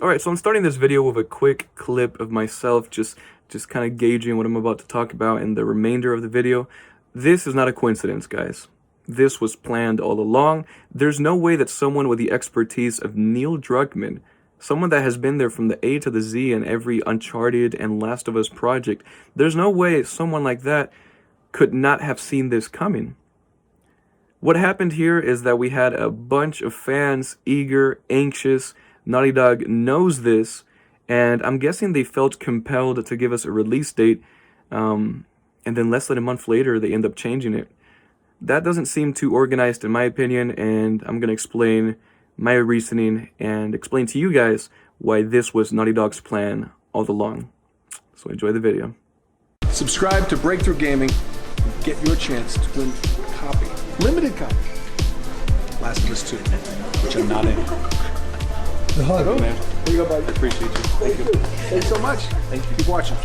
Alright, so I'm starting this video with a quick clip of myself just kind of gauging what I'm about to talk about in the remainder of the video. This is not a coincidence, guys. This was planned all along. There's no way that someone with the expertise of Neil Druckmann, someone that has been there from the A to the Z in every Uncharted and Last of Us project, there's no way someone like that could not have seen this coming. What happened here is that we had a bunch of fans, eager, anxious. Naughty Dog knows this, and I'm guessing they felt compelled to give us a release date, and then less than a month later, they end up changing it. That doesn't seem too organized in my opinion, and I'm going to explain my reasoning and explain to you guys why this was Naughty Dog's plan all along. So enjoy the video. Subscribe to Breakthrough Gaming and get your chance to win a copy, limited copy, Last of Us 2, which I'm not in. Hello, man. Here you go, buddy. I appreciate you. Thank you. Thanks so much. Thank you. Keep watching.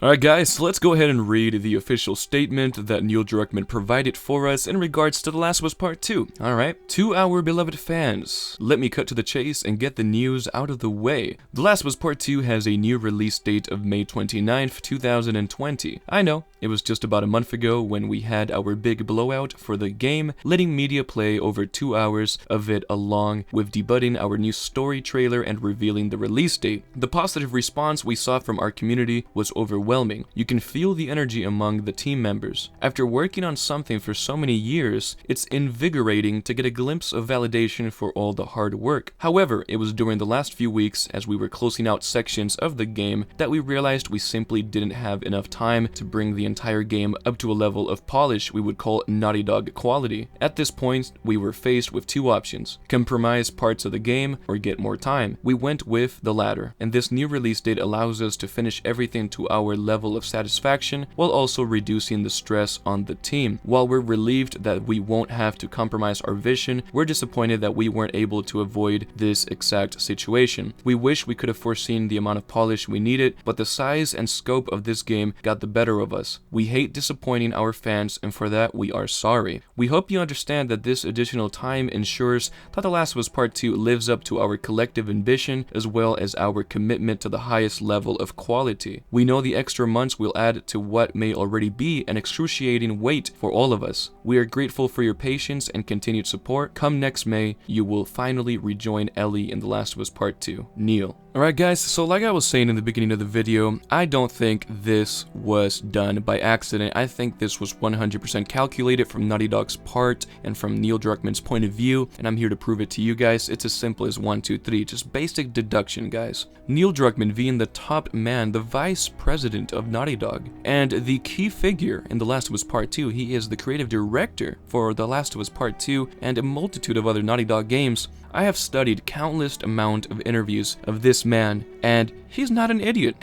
Alright guys, so let's go ahead and read the official statement that Neil Druckmann provided for us in regards to The Last of Us Part 2. Alright, to our beloved fans, let me cut to the chase and get the news out of the way. The Last of Us Part 2 has a new release date of May 29th, 2020. I know, it was just about a month ago when we had our big blowout for the game, letting media play over 2 hours of it along with debuting our new story trailer and revealing the release date. The positive response we saw from our community was overwhelming. You can feel the energy among the team members. After working on something for so many years, it's invigorating to get a glimpse of validation for all the hard work. However, it was during the last few weeks, as we were closing out sections of the game, that we realized we simply didn't have enough time to bring the entire game up to a level of polish we would call Naughty Dog quality. At this point, we were faced with two options: compromise parts of the game or get more time. We went with the latter, and this new release date allows us to finish everything to our level of satisfaction while also reducing the stress on the team. While we're relieved that we won't have to compromise our vision, we're disappointed that we weren't able to avoid this exact situation. We wish we could have foreseen the amount of polish we needed, but the size and scope of this game got the better of us. We hate disappointing our fans, and for that we are sorry. We hope you understand that this additional time ensures that The Last of Us Part 2 lives up to our collective ambition as well as our commitment to the highest level of quality. We know the extra months will add to what may already be an excruciating wait for all of us. We are grateful for your patience and continued support. Come next May, you will finally rejoin Ellie in The Last of Us Part 2. Neil. Alright guys, so like I was saying in the beginning of the video, I don't think this was done by accident. I think this was 100% calculated from Naughty Dog's part and from Neil Druckmann's point of view, and I'm here to prove it to you guys. It's as simple as 1, 2, 3, just basic deduction, guys. Neil Druckmann being the top man, the vice president of Naughty Dog, and the key figure in The Last of Us Part 2. He is the creative director for The Last of Us Part 2 and a multitude of other Naughty Dog games. I have studied countless amount of interviews of this man, and he's not an idiot.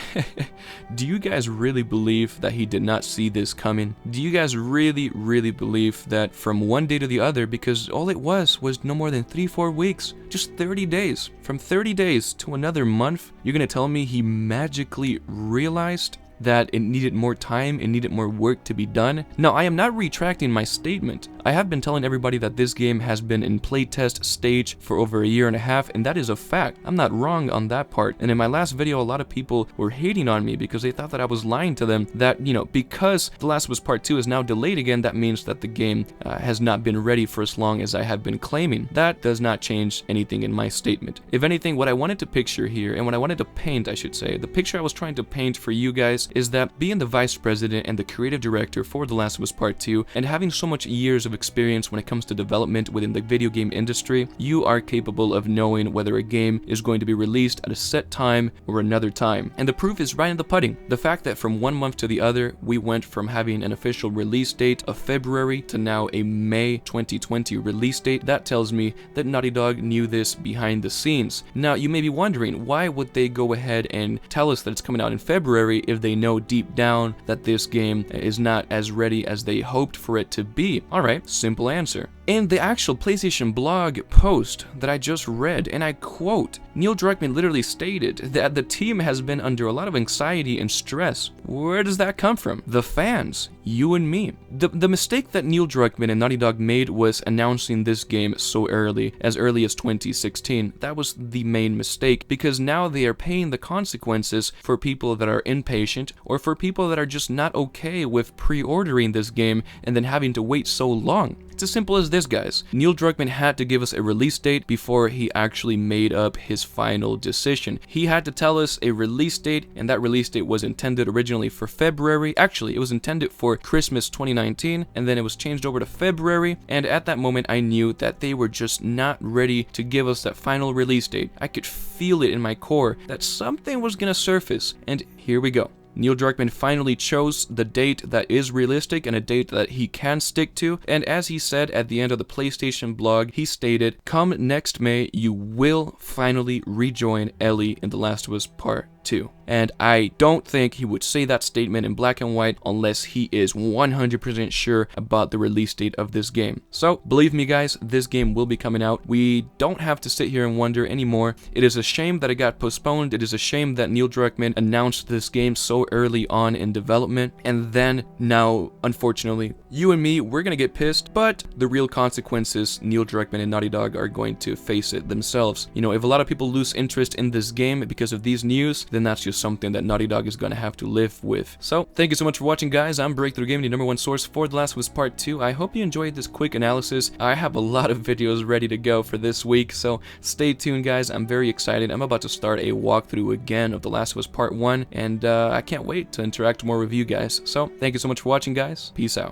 Do you guys really believe that he did not see this coming? Do you guys really believe that from one day to the other, because all it was no more than 3-4 weeks, just 30 days, from 30 days to another month, you're gonna tell me he magically realized that it needed more time, it needed more work to be done? Now, I am not retracting my statement. I have been telling everybody that this game has been in playtest stage for over 1.5 years, and that is a fact. I'm not wrong on that part. And in my last video, a lot of people were hating on me because they thought that I was lying to them, that, you know, because The Last of Us Part 2 is now delayed again, that means that the game has not been ready for as long as I have been claiming. That does not change anything in my statement. If anything, what I wanted to picture here, and what I wanted to paint, I should say, the picture I was trying to paint for you guys is that being the vice president and the creative director for The Last of Us Part 2 and having so much years of experience when it comes to development within the video game industry, you are capable of knowing whether a game is going to be released at a set time or another time. And the proof is right in the pudding. The fact that from one month to the other, we went from having an official release date of February to now a May 2020 release date, that tells me that Naughty Dog knew this behind the scenes. Now, you may be wondering, why would they go ahead and tell us that it's coming out in February if they know deep down that this game is not as ready as they hoped for it to be? Alright, simple answer. In the actual PlayStation blog post that I just read, and I quote, Neil Druckmann literally stated that the team has been under a lot of anxiety and stress. Where does that come from? The fans, you and me. The mistake that Neil Druckmann and Naughty Dog made was announcing this game so early as 2016. That was the main mistake, because now they are paying the consequences for people that are impatient or for people that are just not okay with pre-ordering this game and then having to wait so long. It's as simple as this, guys. Neil Druckmann had to give us a release date before he actually made up his final decision. He had to tell us a release date, and that release date was intended originally for February. Actually, it was intended for Christmas 2019, and then it was changed over to February, and at that moment I knew that they were just not ready to give us that final release date. I could feel it in my core that something was gonna surface, and here we go. Neil Druckmann finally chose the date that is realistic and a date that he can stick to, and as he said at the end of the PlayStation blog, he stated, "Come next May, you will finally rejoin Ellie in The Last of Us Part 2. And I don't think he would say that statement in black and white unless he is 100% sure about the release date of this game. So, believe me guys, this game will be coming out. We don't have to sit here and wonder anymore. It is a shame that it got postponed. It is a shame that Neil Druckmann announced this game so early on in development. And then, now, unfortunately, you and me, we're gonna get pissed, but the real consequences, Neil Druckmann and Naughty Dog are going to face it themselves. You know, if a lot of people lose interest in this game because of these news, then that's just something that Naughty Dog is gonna have to live with. So, thank you so much for watching, guys. I'm Breakthrough Gaming, the #1 source for The Last of Us Part 2. I hope you enjoyed this quick analysis. I have a lot of videos ready to go for this week, so stay tuned, guys. I'm very excited. I'm about to start a walkthrough again of The Last of Us Part 1, and I can't wait to interact more with you guys. So, thank you so much for watching, guys. Peace out.